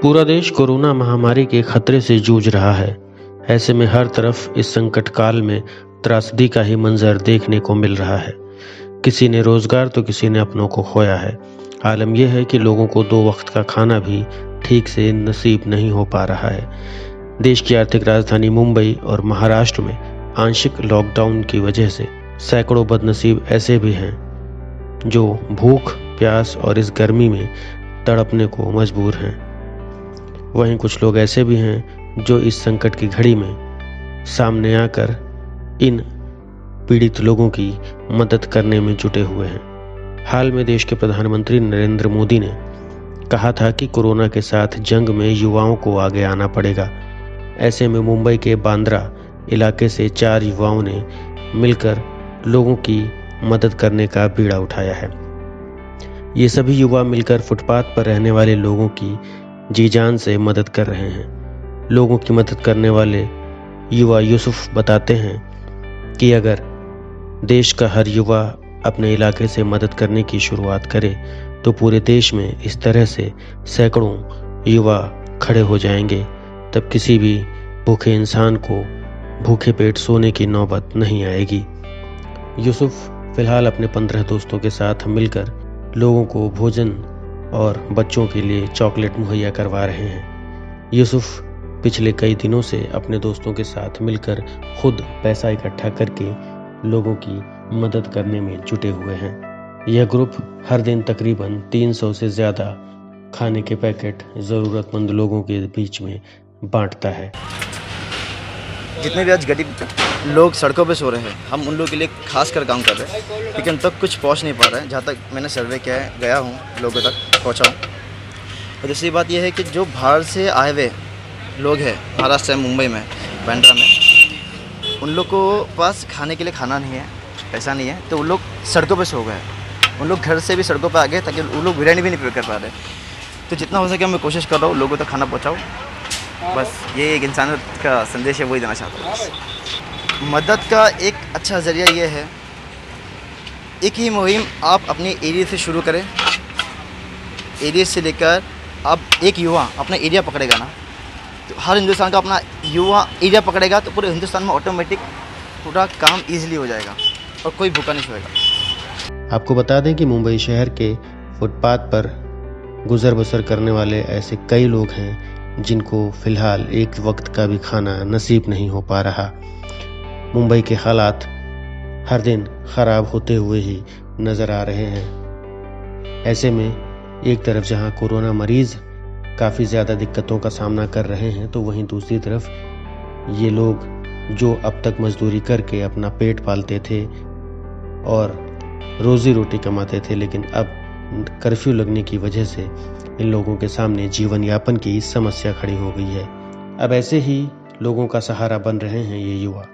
पूरा देश कोरोना महामारी के खतरे से जूझ रहा है। ऐसे में हर तरफ इस संकट काल में त्रासदी का ही मंजर देखने को मिल रहा है। किसी ने रोजगार तो किसी ने अपनों को खोया है। आलम यह है कि लोगों को 2 वक्त का खाना भी ठीक से नसीब नहीं हो पा रहा है। देश की आर्थिक राजधानी मुंबई और महाराष्ट्र में आंशिक लॉकडाउन की वजह से सैकड़ों बदनसीब ऐसे भी हैं जो भूख, प्यास और इस गर्मी में तड़पने को मजबूर हैं। वहीं कुछ लोग ऐसे भी हैं जो इस संकट की घड़ी में सामने आकर इन पीड़ित लोगों की मदद करने में जुटे हुए हैं। हाल में देश के प्रधानमंत्री नरेंद्र मोदी ने कहा था कि कोरोना के साथ जंग में युवाओं को आगे आना पड़ेगा। ऐसे में मुंबई के बांद्रा इलाके से 4 युवाओं ने मिलकर लोगों की मदद करने का बीड़ा उठाया है। ये सभी युवा मिलकर फुटपाथ पर रहने वाले लोगों की जी जान से मदद कर रहे हैं। लोगों की मदद करने वाले युवा यूसुफ बताते हैं कि अगर देश का हर युवा अपने इलाके से मदद करने की शुरुआत करे तो पूरे देश में इस तरह से सैकड़ों युवा खड़े हो जाएंगे। तब किसी भी भूखे इंसान को भूखे पेट सोने की नौबत नहीं आएगी। यूसुफ फिलहाल अपने 15 दोस्तों के साथ मिलकर लोगों को भोजन और बच्चों के लिए चॉकलेट मुहैया करवा रहे हैं। यूसुफ पिछले कई दिनों से अपने दोस्तों के साथ मिलकर खुद पैसा इकट्ठा करके लोगों की मदद करने में जुटे हुए हैं। यह ग्रुप हर दिन तकरीबन 300 से ज़्यादा खाने के पैकेट ज़रूरतमंद लोगों के बीच में बांटता है। जितने भी आज गरीब लोग सड़कों पे सो रहे हैं, हम उन लोगों के लिए खास कर काम कर रहे हैं, लेकिन उन तक कुछ पहुंच नहीं पा रहा है। जहाँ तक मैंने सर्वे किया है, गया हूँ, लोगों तक पहुँचा हूँ। और दूसरी बात यह है कि जो बाहर से आए हुए लोग हैं, महाराष्ट्र में, मुंबई में, बांद्रा में, उन लोग को पास खाने के लिए खाना नहीं है, पैसा नहीं है, तो उन लोग सड़कों पर सो गए। उन लोग घर से भी सड़कों पर आ गए ताकि उन लोग बिरयानी भी नहीं प्रिपेयर कर पा रहे। तो जितना हो सके मैं कोशिश कर रहा हूँ लोगों तक खाना पहुँचाऊँ। बस ये एक इंसानियत का संदेश है, वही देना चाहता हूँ। मदद का एक अच्छा ज़रिया ये है, एक ही मुहिम आप अपने एरिया से शुरू करें। एरिया से लेकर आप एक युवा अपना एरिया पकड़ेगा ना, तो हर हिंदुस्तान का अपना युवा एरिया पकड़ेगा तो पूरे हिंदुस्तान में ऑटोमेटिक पूरा काम ईजिली हो जाएगा और कोई भूखा नहीं सोएगा। आपको बता दें कि मुंबई शहर के फुटपाथ पर गुजर बसर करने वाले ऐसे कई लोग हैं जिनको फिलहाल एक वक्त का भी खाना नसीब नहीं हो पा रहा। मुंबई के हालात हर दिन खराब होते हुए ही नजर आ रहे हैं। ऐसे में एक तरफ जहां कोरोना मरीज काफ़ी ज़्यादा दिक्कतों का सामना कर रहे हैं, तो वहीं दूसरी तरफ ये लोग जो अब तक मजदूरी करके अपना पेट पालते थे और रोज़ी रोटी कमाते थे, लेकिन अब कर्फ्यू लगने की वजह से इन लोगों के सामने जीवन यापन की समस्या खड़ी हो गई है। अब ऐसे ही लोगों का सहारा बन रहे हैं ये युवा।